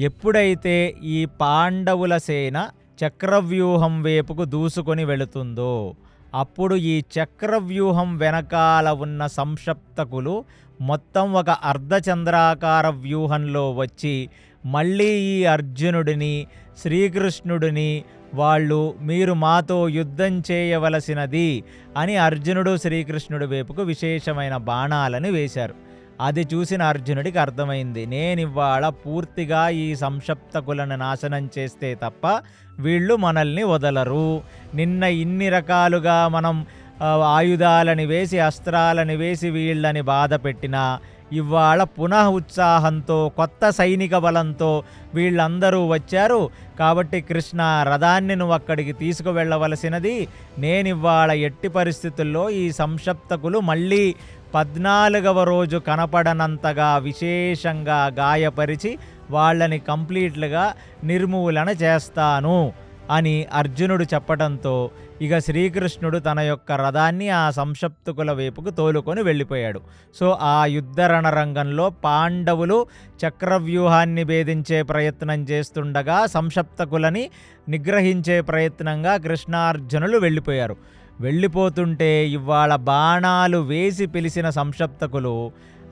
ఎప్పుడైతే ఈ పాండవుల సేన చక్రవ్యూహం వైపుకు దూసుకొని వెళుతుందో అప్పుడు ఈ చక్రవ్యూహం వెనకాల ఉన్న సంక్షప్తకులు మొత్తం ఒక అర్ధచంద్రాకార వ్యూహంలో వచ్చి మళ్ళీ ఈ అర్జునుడిని శ్రీకృష్ణుడిని వాళ్ళు మీరు మాతో యుద్ధం చేయవలసినది అని అర్జునుడు శ్రీకృష్ణుడి వైపుకు విశేషమైన బాణాలను వేశారు. అది చూసిన అర్జునుడికి అర్థమైంది, నేనివాళ పూర్తిగా ఈ సంక్షప్తకులను నాశనం చేస్తే తప్ప వీళ్ళు మనల్ని వదలరు. నిన్న ఇన్ని రకాలుగా మనం ఆయుధాలని వేసి అస్త్రాలని వేసి వీళ్ళని బాధ పెట్టినా ఇవాళ పునః ఉత్సాహంతో కొత్త సైనిక బలంతో వీళ్ళందరూ వచ్చారు. కాబట్టి కృష్ణ, రథాన్ని నువ్వు అక్కడికి తీసుకువెళ్ళవలసినది. నేనివాళ ఎట్టి పరిస్థితుల్లో ఈ సంక్షప్తకులు మళ్ళీ 14వ రోజు కనపడనంతగా విశేషంగా గాయపరిచి వాళ్ళని కంప్లీట్లుగా నిర్మూలన చేస్తాను అని అర్జునుడు చెప్పడంతో ఇక శ్రీకృష్ణుడు తన యొక్క రథాన్ని ఆ సంక్షప్తకుల వైపుకు తోలుకొని వెళ్ళిపోయాడు. సో ఆ యుద్ధ రణరంగంలో పాండవులు చక్రవ్యూహాన్ని భేదించే ప్రయత్నం చేస్తుండగా సంక్షప్తకులని నిగ్రహించే ప్రయత్నంగా కృష్ణార్జునులు వెళ్ళిపోయారు. వెళ్ళిపోతుంటే ఇవాళ బాణాలు వేసి పిలిచిన సంక్షప్తకులు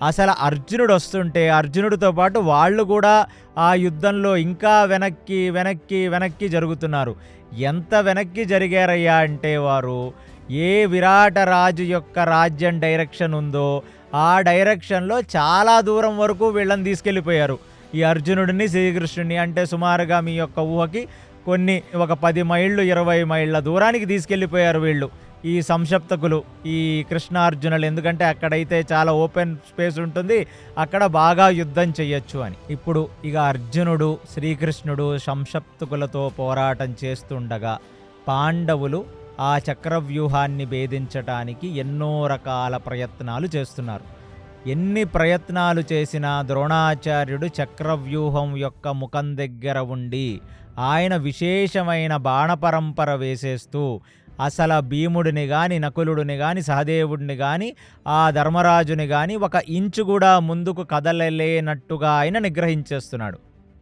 అసలు అర్జునుడు వస్తుంటే అర్జునుడితో పాటు వాళ్ళు కూడా ఆ యుద్ధంలో ఇంకా వెనక్కి వెనక్కి వెనక్కి జరుగుతున్నారు. ఎంత వెనక్కి జరిగారయ్యా అంటే వారు ఏ విరాట రాజు యొక్క రాజ్యం డైరెక్షన్ ఉందో ఆ డైరెక్షన్లో చాలా దూరం వరకు వీళ్ళని తీసుకెళ్ళిపోయారు. ఈ అర్జునుడిని శ్రీకృష్ణుడిని అంటే సుమారుగా మీ యొక్క ఊహకి ఒక 10 మైళ్ళు 20 మైళ్ళ దూరానికి తీసుకెళ్ళిపోయారు వీళ్ళు ఈ సంక్షప్తకులు, ఈ కృష్ణార్జునులు. ఎందుకంటే అక్కడైతే చాలా ఓపెన్ స్పేస్ ఉంటుంది, అక్కడ బాగా యుద్ధం చెయ్యొచ్చు అని. ఇప్పుడు ఇక అర్జునుడు శ్రీకృష్ణుడు సంక్షప్తకులతో పోరాటం చేస్తుండగా పాండవులు ఆ చక్రవ్యూహాన్ని భేదించటానికి ఎన్నో రకాల ప్రయత్నాలు చేస్తున్నారు. ఎన్ని ప్రయత్నాలు చేసినా ద్రోణాచార్యుడు చక్రవ్యూహం యొక్క ముఖం దగ్గర ఉండి ఆయన విశేషమైన బాణపరంపర వేసేస్తూ అసలు భీముడిని కానీ నకులుడిని కానీ సహదేవుడిని కానీ ఆ ధర్మరాజుని కానీ 1 ఇంచు కూడా ముందుకు కదలలేనట్టుగా ఆయన నిగ్రహించేస్తున్నాడు.